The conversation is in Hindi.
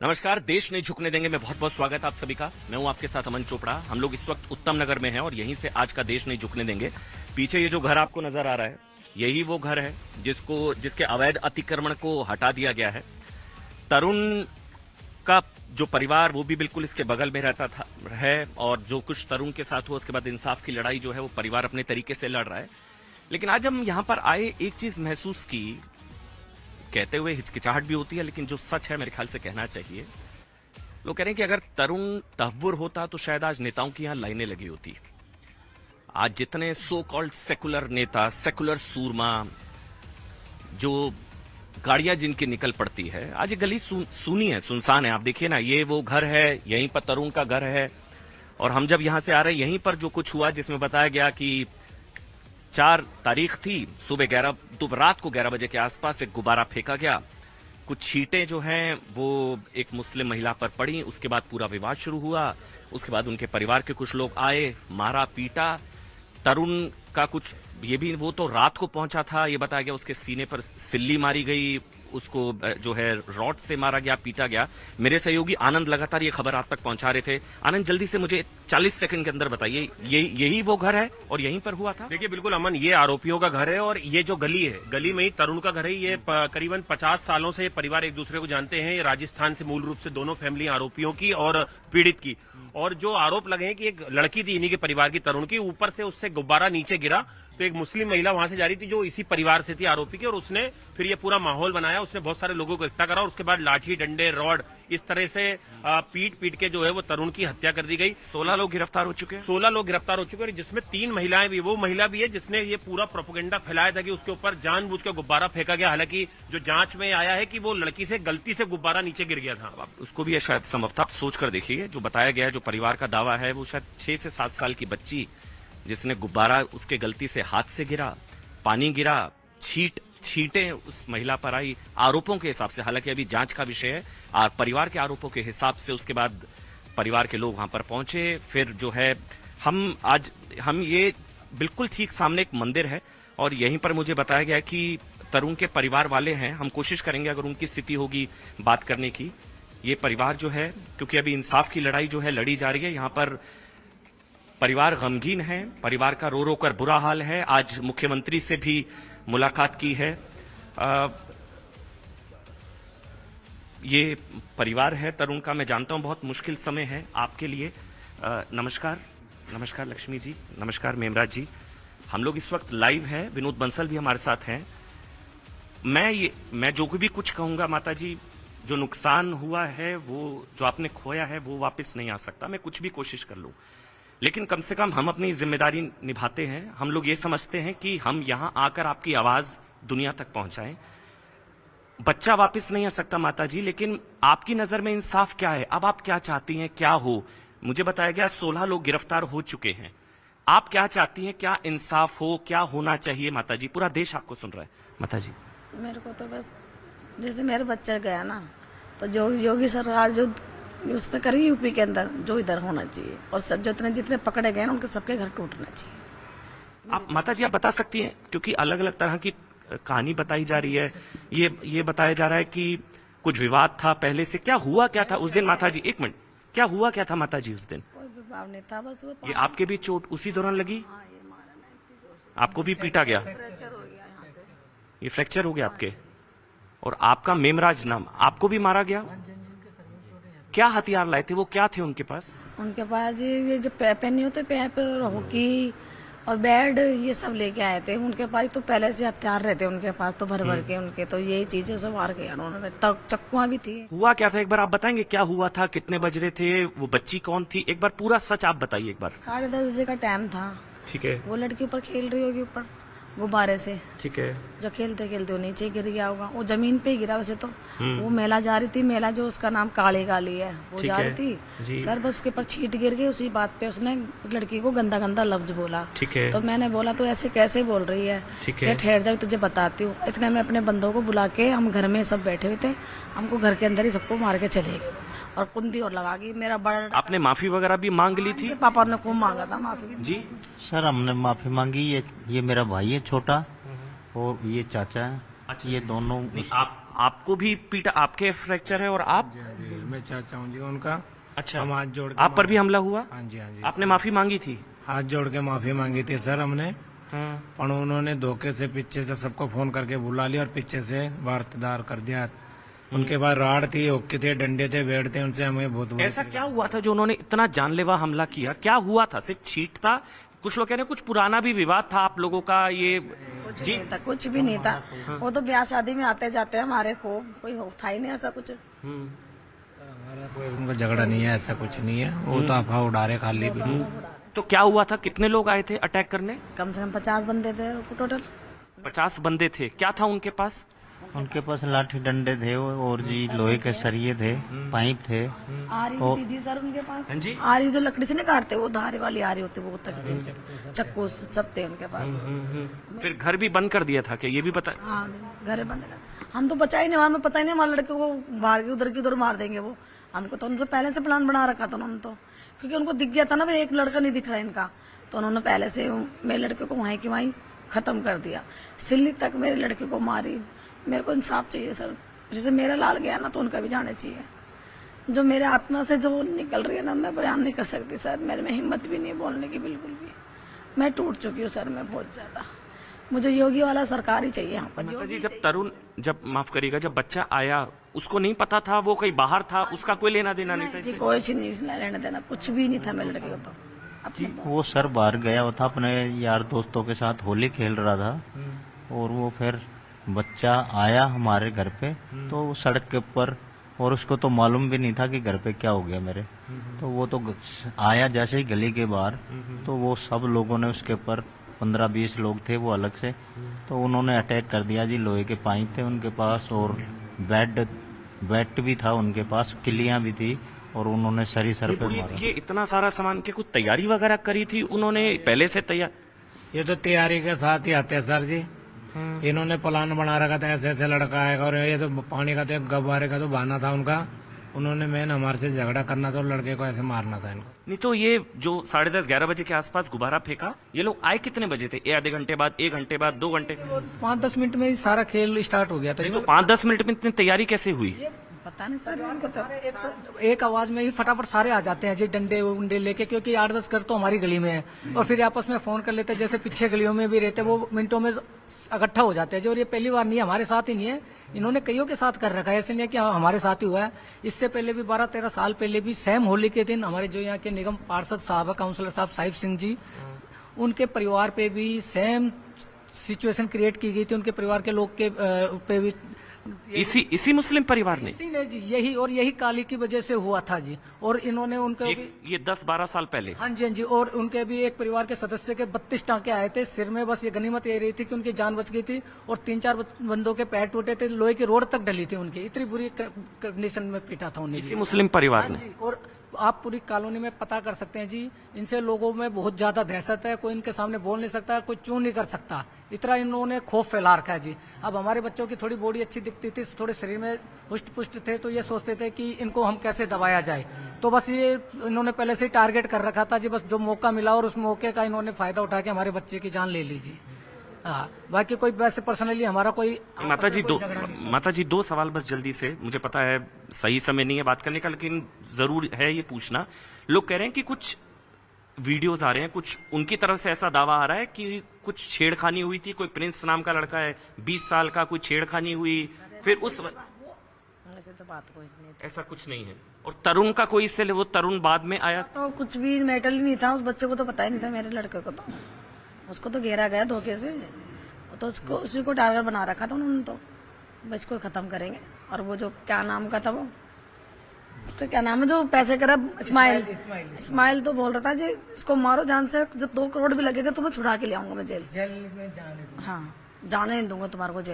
नमस्कार, देश नहीं झुकने देंगे में बहुत बहुत स्वागत आप सभी का। मैं हूं आपके साथ अमन चोपड़ा। हम लोग इस वक्त उत्तम नगर में हैं और यहीं से आज का देश नहीं झुकने देंगे। पीछे ये जो घर आपको नजर आ रहा है, यही वो घर है जिसके अवैध अतिक्रमण को हटा दिया गया है। तरुण का जो परिवार वो भी बिल्कुल इसके बगल में रहता था है, और जो कुछ तरुण के साथ हुआ उसके बाद इंसाफ की लड़ाई जो है वो परिवार अपने तरीके से लड़ रहा है। लेकिन आज हम यहाँ पर आए, एक चीज महसूस की, कहते हुए हिचकिचाहट भी होती है, लेकिन जो सच है मेरे ख्याल से कहना चाहिए। लोग कह रहे हैं कि अगर तरुण तहव्वुर होता तो शायद आज नेताओं की यहां लाइनें लगी होती। आज जितने सो कॉल्ड सेकुलर नेता, सेकुलर सूरमा, जो गाड़ियां जिनकी निकल पड़ती है, आज ये गली सूनी है, सुनसान है। आप देखिए ना, ये वो घर है, यहीं पर तरुण का घर है। और हम जब यहां से आ रहे हैं, यहीं पर जो कुछ हुआ, जिसमें बताया गया कि 4 तारीख थी, रात को 11 बजे के आसपास एक गुब्बारा फेंका गया। कुछ छींटें जो हैं वो एक मुस्लिम महिला पर पड़ी। उसके बाद पूरा विवाद शुरू हुआ। उसके बाद उनके परिवार के कुछ लोग आए, मारा पीटा। तरुण का कुछ ये भी, वो तो रात को पहुंचा था, ये बताया गया उसके सीने पर सिल्ली मारी गई, उसको जो है रॉड से मारा गया, पीटा गया। मेरे सहयोगी आनंद लगातार ये खबर आप तक पहुंचा रहे थे। आनंद, जल्दी से मुझे 40 सेकंड के अंदर बताइए, यही वो घर है और यहीं पर हुआ था? देखिए, बिल्कुल अमन, ये आरोपियों का घर है और ये जो गली है, गली में ही तरुण का घर है। ये करीबन 50 सालों से ये परिवार एक दूसरे को जानते हैं। ये राजस्थान से मूल रूप से दोनों फैमिली आरोपियों की और पीड़ित की। और जो आरोप लगे हैं कि एक लड़की थी इन्हीं के परिवार की, तरुण की, ऊपर से उससे गुब्बारा नीचे गिरा, तो एक मुस्लिम महिला वहां से जा रही थी जो इसी परिवार से थी, आरोपी की, और उसने फिर ये पूरा माहौल बनाया। उसने बहुत सारे लोगों को इकट्ठा करा और उसके बाद लाठी डंडे रॉड इस तरह से पीट के जो है वो तरुण की हत्या कर दी गई। 16 लोग गिरफ्तार हो चुके हैं। 16 लोग गिरफ्तार हो चुके हैं, जिसमें 3 महिलाएं भी। वो महिला भी है जिसने ये पूरा प्रोपेगेंडा फैलाया था कि उसके ऊपर जानबूझ के गुब्बारा फेंका गया। हालांकि जो जांच में आया है कि वो लड़की से गलती से गुब्बारा नीचे गिर गया था। उसको भी शायद संभवतः सोच कर देखिए, जो बताया गया है, जो परिवार का दावा है, वो शायद 6 से 7 साल की बच्ची, जिसने गुब्बारा उसके गलती से हाथ से गिरा, पानी गिरा, छींटें उस महिला पर आई, आरोपों के हिसाब से। हालांकि अभी जांच का विषय है, और परिवार के आरोपों के हिसाब से उसके बाद परिवार के लोग वहां पर पहुंचे। फिर जो है हम ये बिल्कुल ठीक सामने एक मंदिर है और यहीं पर मुझे बताया गया कि तरुण के परिवार वाले हैं। हम कोशिश करेंगे, अगर उनकी स्थिति होगी, बात करने की। ये परिवार जो है, क्योंकि अभी इंसाफ की लड़ाई जो है लड़ी जा रही है, यहाँ पर परिवार गमगीन है, परिवार का रो रो कर बुरा हाल है। आज मुख्यमंत्री से भी मुलाकात की है। ये परिवार है तरुण का, मैं जानता हूं बहुत मुश्किल समय है आपके लिए। नमस्कार लक्ष्मी जी, नमस्कार मेमराज जी। हम लोग इस वक्त लाइव है, विनोद बंसल भी हमारे साथ हैं। मैं जो भी कुछ कहूंगा माता जी, जो नुकसान हुआ है, वो जो आपने खोया है, वो वापस नहीं आ सकता। मैं कुछ भी कोशिश कर लूं, लेकिन कम से कम हम अपनी जिम्मेदारी निभाते हैं। हम लोग ये समझते हैं कि हम यहां आकर आपकी आवाज दुनिया तक पहुंचाएं। बच्चा वापस नहीं आ सकता माता जी, लेकिन आपकी नजर में इंसाफ क्या है? अब आप क्या चाहती हैं, क्या हो? मुझे बताया गया 16 लोग गिरफ्तार हो चुके हैं। आप क्या चाहती हैं, क्या इंसाफ हो, क्या होना चाहिए माता जी? पूरा देश आपको सुन रहा है माता जी। मेरे को तो बस, जैसे मेरा बच्चा गया ना, तो जो योगी सरकार जो उसमें करी यूपी के अंदर, जो इधर होना चाहिए, और जितने पकड़े गए ना, उनके सबके घर टूटना चाहिए। आप माता जी आप बता सकती हैं, क्योंकि अलग अलग तरह की कहानी बताई जा रही है। ये बताया जा रहा है कि कुछ विवाद था पहले से। क्या हुआ क्या था उस दिन माता जी? 1 मिनट, क्या हुआ क्या था माता जी उस दिन? कोई विवाद नहीं था, बस वो ये आपके भी चोट उसी दौरान लगी? आपको भी पीटा गया? ये फ्रैक्चर हो गया आपके? और आपका मेमराज नाम, आपको भी मारा गया? क्या हथियार लाए थे वो, क्या थे उनके पास? उनके पास ये जो पेन नहीं होते, पेपर, हॉकी और बैट, ये सब लेके आए थे। उनके पास तो पहले से हथियार रहते उनके पास, तो भर के उनके, तो यही चीजें सब मार के उन्होंने। चक्कुआ भी थी। हुआ क्या था एक बार आप बताएंगे? क्या हुआ था, कितने बज रहे थे, वो बच्ची कौन थी? एक बार पूरा सच आप बताइए एक बार। 10:30 बजे का टाइम था। ठीक है। वो लड़की ऊपर खेल रही होगी, ऊपर गुब्बारे से। ठीक है। जो खेलते खेलते वो नीचे गिर गया होगा, वो जमीन पे गिरा वैसे तो। वो महिला जा रही थी, महिला जो उसका नाम काली काली है, वो जा रही थी सर, बस उसके ऊपर छींट गिर गई। उसी बात पे उसने उस लड़की को गंदा गंदा लफ्ज बोला। ठीक है। तो मैंने बोला तो ऐसे कैसे बोल रही है? ठीक है। ठहर जाओ, तुझे बताती हूँ। इतने में अपने बंदों को बुला के, हम घर में सब बैठे हुए थे, हमको घर के अंदर ही सबको मार के चले गए और कुंदी और लगा गई। मेरा बड़ा, आपने माफी वगैरह भी मांग ली थी? पापा ने खूब मांगा था माफी जी। सर हमने माफी मांगी। ये मेरा भाई है छोटा, और ये चाचा है। अच्छा। ये दोनों आपको भी पीटा, आपके फ्रैक्चर है और आप? मैं चाचा हूँ जी उनका। अच्छा, हम हाथ जोड़ के आप पर भी हमला हुआ? हाँ जी, हाँ जी। आपने माफी मांगी थी? हाथ जोड़ के माफी मांगी थी सर हमने, हाँ। पर उन्होंने धोखे से पीछे से सबको फोन करके बुला लिया और पीछे से वारदात कर दिया। उनके पास राड थी, होक्के थे, डंडे थे, बेड़ थे, उनसे हमें बहुत बुरी ऐसा क्या हुआ था जो उन्होंने इतना जानलेवा हमला किया? क्या हुआ था? सिर्फ छीट था? कुछ लोग कह रहे हैं कुछ पुराना भी विवाद था आप लोगों का। ये कुछ नहीं था, कुछ भी नहीं था। वो तो ब्याह शादी में आते जाते हैं हमारे को, कोई था ही नहीं ऐसा कुछ। हमारा कोई उनका झगड़ा नहीं है, ऐसा कुछ नहीं है। वो तो अफवाह उड़ा रहे खाली भी। तो क्या हुआ था? कितने लोग आए थे अटैक करने? कम से कम 50 बंदे थे टोटल। 50 बंदे थे। क्या था उनके पास? उनके पास लाठी डंडे थे और जी लोहे के सरिये थे, पाइप थे। आरी भी थी जी सर उनके पास। हाँ जी। आरी जो लकड़ी से नहीं काटते, वो धारे वाली आरी होती, वो तक थी। चक्कू सब थे उनके पास। फिर घर भी बंद कर दिया था क्या? ये भी पता? हाँ, घरे बंद कर। हम तो बचा ही नहीं, हमें पता ही नहीं हमारे लड़के को बाहर के उधर की उधर मार देंगे वो। हमको तो उनसे पहले से प्लान बना रखा था उन्होंने, तो क्योंकि उनको दिख गया था ना भाई एक लड़का नहीं दिख रहा इनका, तो उन्होंने पहले से मेरे लड़के को वहीं की वहीं खत्म कर दिया। सिल्ली तक मेरे लड़के को मारी। मेरे को इंसाफ चाहिए सर। जैसे मेरा लाल गया ना, तो उनका भी जाना चाहिए। जो मेरे आत्मा से जो निकल रही है ना, मैं बयान नहीं कर सकती सर। मेरे में हिम्मत भी नहीं है बोलने की, बिल्कुल भी। मैं टूट चुकी हूँ सर, मैं बहुत ज्यादा। मुझे योगी वाला सरकार ही चाहिए यहाँ पर। माता जी, जब माफ करिएगा, जब बच्चा आया उसको नहीं पता था, वो कहीं बाहर था, उसका कोई लेना देना नहीं था जी इससे? कोई चीज नहीं, इसने लेना देना कुछ भी नहीं था मेरे लड़के को। तो अपने वो सर बाहर गया हुआ था, अपने यार दोस्तों के साथ होली खेल रहा था। और वो फिर बच्चा आया हमारे घर पे, तो वो सड़क के ऊपर, और उसको तो मालूम भी नहीं था कि घर पे क्या हो गया मेरे। तो वो तो आया जैसे ही गली के बाहर, तो वो सब लोगों ने उसके ऊपर 15-20 लोग थे वो अलग से, तो उन्होंने अटैक कर दिया जी। लोहे के पाइप थे उनके पास और बैट भी था उनके पास, किलियां भी थी, और उन्होंने सर पे मारा। ये इतना सारा सामान के कुछ तैयारी वगैरह करी थी उन्होंने पहले से तैयार? ये तो तैयारी के साथ ही आते हैं सर जी। इन्होंने प्लान बना रखा था ऐसे ऐसे लड़का आएगा, और ये तो पानी का तो गब्बारे का तो बहाना था उनका। उन्होंने मेन हमारे से झगड़ा करना था और लड़के को ऐसे मारना था इनको। नहीं तो ये जो 10:30-11 बजे के आसपास गुब्बारा फेंका, ये लोग आए कितने बजे थे? आधे घंटे बाद, 1 घंटे बाद, 2 घंटे? 5-10 मिनट में ही सारा खेल स्टार्ट हो गया था। तो 5-10 मिनट में इतनी तैयारी कैसे हुई? पता नहीं सर इनको तो। एक आवाज में ही फटाफट सारे आ जाते हैं जी, डंडे उंडे लेके, क्योंकि 8-10 घर तो हमारी गली में है। और फिर आपस में फोन कर लेते हैं, जैसे पीछे गलियों में भी रहते, वो मिनटों में इकट्ठा हो जाते हैं जी। और ये पहली बार नहीं है, हमारे साथ ही नहीं है, इन्होंने कईयों के साथ कर रखा है। ऐसे नहीं है कि हमारे साथ ही हुआ है। इससे पहले भी 12-13 साल पहले भी सेम होली के दिन हमारे जो यहाँ के निगम पार्षद साहब है, काउंसलर साहब साहिब सिंह जी, उनके परिवार पे भी सेम सिचुएशन क्रिएट की गई थी। उनके परिवार के लोग के पे भी इसी मुस्लिम परिवार ने? इसी ने जी, यही काली की वजह से हुआ था जी। और इन्होंने उनके ये 10-12 साल पहले? हाँ जी, हाँ जी। और उनके भी एक परिवार के सदस्य के 32 टांके आए थे सिर में। बस ये गनीमत ये रही थी कि उनकी जान बच गई थी। और 3-4 बंदों के पैर टूटे थे, लोहे की रोड तक डली थी उनकी, इतनी बुरी कंडीशन में पीटा था उन्हें। इसी मुस्लिम परिवार ने? और आप पूरी कॉलोनी में पता कर सकते हैं जी, इनसे लोगों में बहुत ज्यादा दहशत है। कोई इनके सामने बोल नहीं सकता, कोई चू नहीं कर सकता, इतना इन्होंने खौफ फैला रखा है जी। अब हमारे बच्चों की थोड़ी बॉडी अच्छी दिखती थी, थोड़े शरीर में हुष्ट पुष्ट थे, तो ये सोचते थे कि इनको हम कैसे दबाया जाए। तो बस ये इन्होंने पहले से ही टारगेट कर रखा था जी। बस जो मौका मिला और उस मौके का इन्होंने फायदा उठा के हमारे बच्चे की जान ले लीजिए। हाँ, बाकी कोई वैसे पर्सनली हमारा कोई माता जी 2 सवाल बस जल्दी से। मुझे पता है सही समय नहीं है बात करने का, लेकिन जरूर है ये पूछना। लोग कह रहे हैं कि कुछ वीडियोस आ रहे हैं, कुछ उनकी तरफ से ऐसा दावा आ रहा है कि कुछ छेड़खानी हुई थी। कोई प्रिंस नाम का लड़का है 20 साल का, कोई छेड़खानी हुई, फिर उस ऐसे तो बात कुछ नहीं ऐसा कुछ नहीं है। और तरुण का कोई इससे वो तरुण बाद में आया? तो कुछ भी मेटल ही नहीं था। उस बच्चे को तो पता ही नहीं था, मेरे लड़के को तो। उसको तो घेरा गया धोखे से, तो उसको उसी को टारगेट बना रखा था उन्होंने। तो बस को खत्म करेंगे। और वो जो क्या नाम का था, वो उसका क्या नाम है जो पैसे करा, इस्माइल तो बोल रहा था जी इसको मारो जान से, जो 2 करोड़ भी लगेगा तो मैं छुड़ा के ले आऊंगा मैं जेल से। हाँ, जाने नहीं दूंगा तुम्हारे को जेल में।